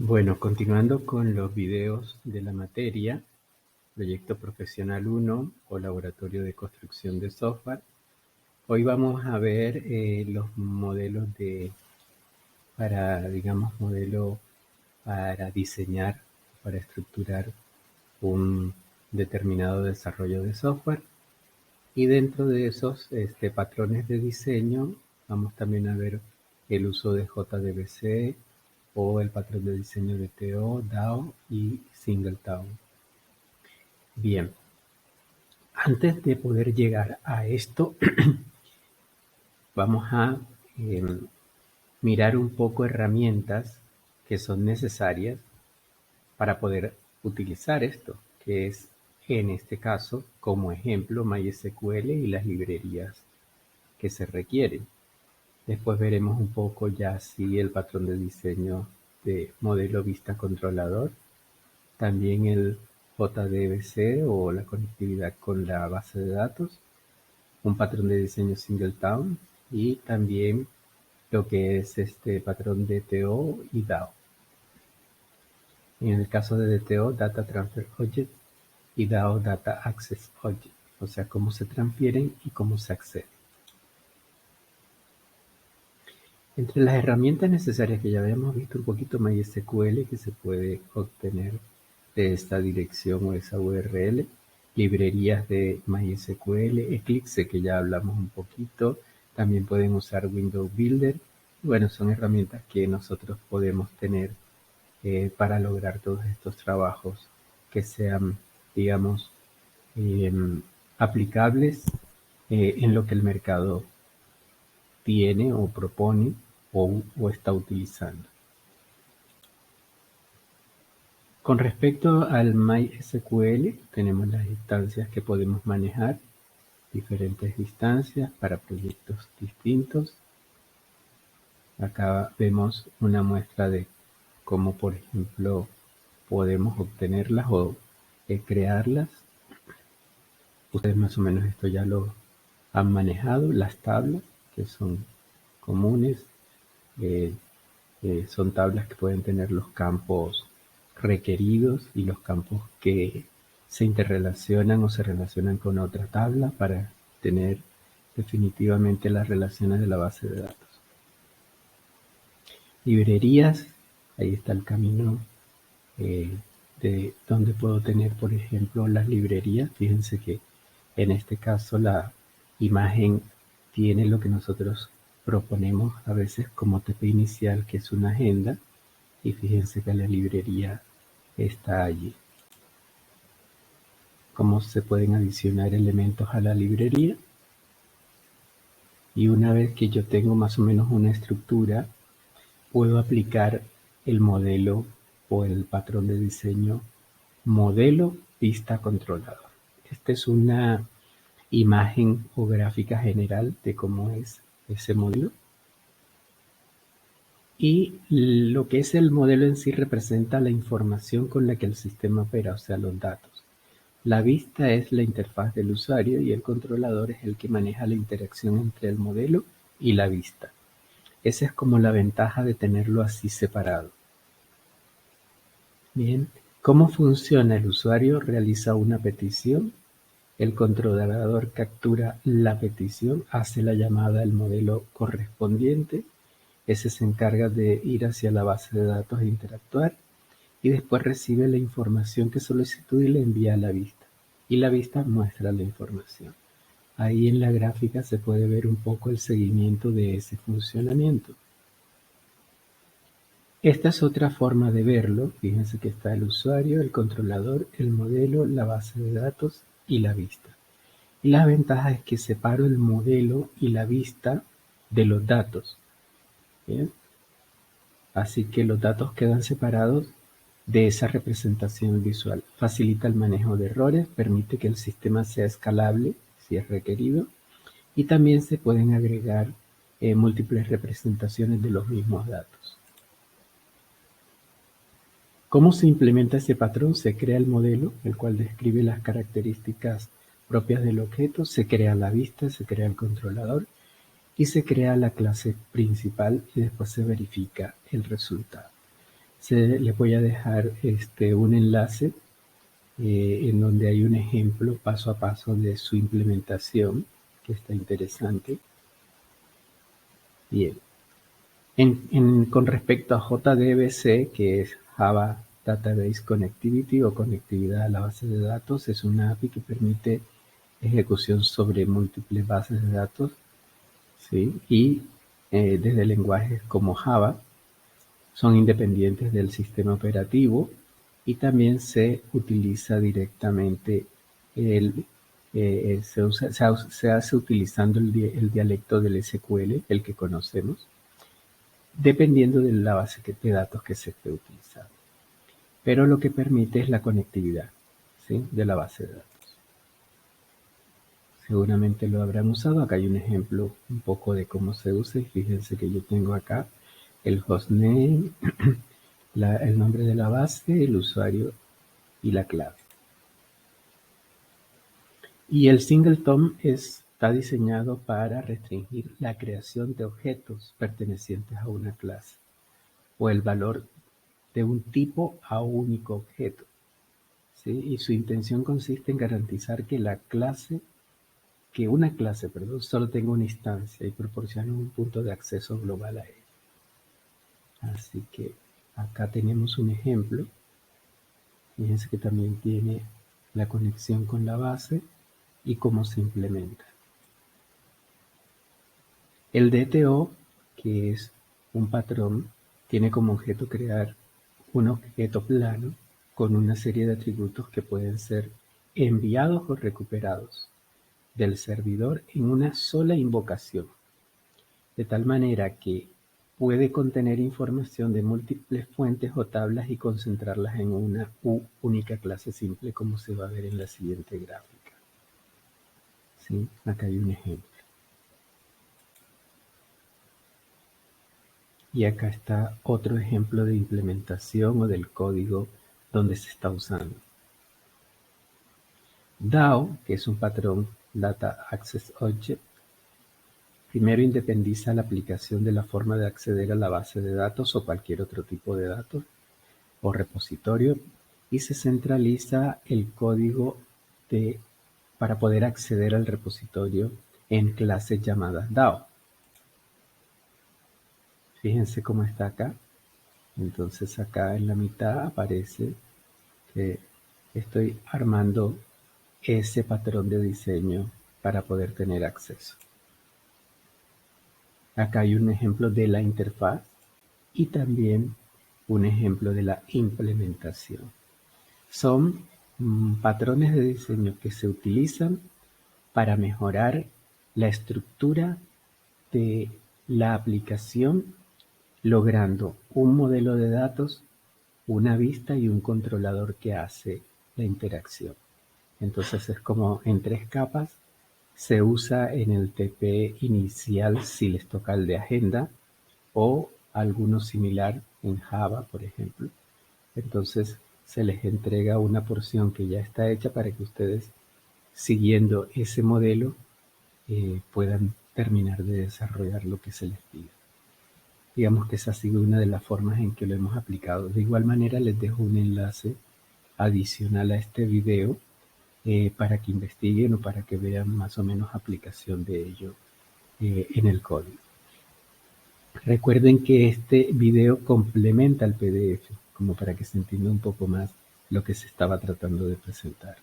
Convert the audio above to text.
Bueno, continuando con los videos de la materia, Proyecto Profesional 1 o Laboratorio de Construcción de Software, hoy vamos a ver los modelos modelo para diseñar, para estructurar un determinado desarrollo de software. Y dentro de esos patrones de diseño, vamos también a ver el uso de JDBC o el patrón de diseño de TO, DAO y Singletown. Bien, antes de poder llegar a esto, vamos a mirar un poco herramientas que son necesarias para poder utilizar esto, que es en este caso, como ejemplo, MySQL y las librerías que se requieren. Después veremos un poco ya si el patrón de diseño de modelo vista controlador, también el JDBC o la conectividad con la base de datos, un patrón de diseño Singletown y también lo que es este patrón DTO y DAO. En el caso de DTO, Data Transfer Object, y DAO, Data Access Object, o sea, cómo se transfieren y cómo se accede. Entre las herramientas necesarias que ya habíamos visto un poquito, MySQL, que se puede obtener de esta dirección o esa URL, librerías de MySQL, Eclipse, que ya hablamos un poquito, también pueden usar Windows Builder. Bueno, son herramientas que nosotros podemos tener para lograr todos estos trabajos que sean, digamos, aplicables en lo que el mercado tiene o propone o está utilizando. Con respecto al MySQL, tenemos las instancias que podemos manejar, diferentes instancias para proyectos distintos. Acá vemos una muestra de cómo, por ejemplo, podemos obtenerlas o crearlas. Ustedes más o menos esto ya lo han manejado, las tablas que son comunes, son tablas que pueden tener los campos requeridos y los campos que se interrelacionan o se relacionan con otra tabla para tener definitivamente las relaciones de la base de datos. Librerías, ahí está el camino de donde puedo tener, por ejemplo, las librerías. Fíjense que en este caso la imagen tiene lo que nosotros proponemos a veces como TP inicial, que es una agenda, y fíjense que la librería está allí. Cómo se pueden adicionar elementos a la librería. Y una vez que yo tengo más o menos una estructura, puedo aplicar el modelo o el patrón de diseño modelo vista controlador. Esta es una imagen o gráfica general de cómo es ese modelo. Y lo que es el modelo en sí representa la información con la que el sistema opera, o sea, los datos. La vista es la interfaz del usuario y el controlador es el que maneja la interacción entre el modelo y la vista. Esa es como la ventaja de tenerlo así separado. Bien, ¿cómo funciona? El usuario realiza una petición, el controlador captura la petición, hace la llamada al modelo correspondiente, ese se encarga de ir hacia la base de datos e interactuar, y después recibe la información que solicitó y le envía a la vista. Y la vista muestra la información. Ahí en la gráfica se puede ver un poco el seguimiento de ese funcionamiento. Esta es otra forma de verlo. Fíjense que está el usuario, el controlador, el modelo, la base de datos y la vista. Y la ventaja es que separo el modelo y la vista de los datos. ¿Bien? Así que los datos quedan separados de esa representación visual. Facilita el manejo de errores, permite que el sistema sea escalable si es requerido, y también se pueden agregar múltiples representaciones de los mismos datos. ¿Cómo se implementa ese patrón? Se crea el modelo, el cual describe las características propias del objeto, se crea la vista, se crea el controlador y se crea la clase principal y después se verifica el resultado. Les voy a dejar un enlace en donde hay un ejemplo paso a paso de su implementación, que está interesante. Bien. Con respecto a JDBC, que es Java Database Connectivity o conectividad a la base de datos, es una API que permite ejecución sobre múltiples bases de datos, ¿sí? Y desde lenguajes como Java son independientes del sistema operativo y también se utiliza directamente se hace utilizando el dialecto del SQL, el que conocemos, dependiendo de la base de datos que se esté utilizando. Pero lo que permite es la conectividad, ¿sí?, de la base de datos. Seguramente lo habrán usado. Acá hay un ejemplo un poco de cómo se usa. Y fíjense que yo tengo acá el hostname, el nombre de la base, el usuario y la clave. Y el singleton está diseñado para restringir la creación de objetos pertenecientes a una clase o el valor de un tipo a un único objeto, ¿sí? Y su intención consiste en garantizar que una clase solo tenga una instancia y proporcione un punto de acceso global a ella. Así que acá tenemos un ejemplo. Fíjense que también tiene la conexión con la base y cómo se implementa. El DTO, que es un patrón, tiene como objeto crear un objeto plano con una serie de atributos que pueden ser enviados o recuperados del servidor en una sola invocación, de tal manera que puede contener información de múltiples fuentes o tablas y concentrarlas en una única clase simple, como se va a ver en la siguiente gráfica. ¿Sí? Acá hay un ejemplo. Y acá está otro ejemplo de implementación o del código donde se está usando. DAO, que es un patrón Data Access Object, primero independiza la aplicación de la forma de acceder a la base de datos o cualquier otro tipo de datos o repositorio y se centraliza el código para poder acceder al repositorio en clases llamadas DAO. Fíjense cómo está acá. Entonces acá en la mitad aparece que estoy armando ese patrón de diseño para poder tener acceso. Acá hay un ejemplo de la interfaz y también un ejemplo de la implementación. Son patrones de diseño que se utilizan para mejorar la estructura de la aplicación, logrando un modelo de datos, una vista y un controlador que hace la interacción. Entonces es como en 3 capas. Se usa en el TP inicial si les toca el de agenda o alguno similar en Java, por ejemplo. Entonces se les entrega una porción que ya está hecha para que ustedes, siguiendo ese modelo, puedan terminar de desarrollar lo que se les pide. Digamos que esa ha sido una de las formas en que lo hemos aplicado. De igual manera les dejo un enlace adicional a este video para que investiguen o para que vean más o menos aplicación de ello en el código. Recuerden que este video complementa al PDF, como para que se entienda un poco más lo que se estaba tratando de presentar.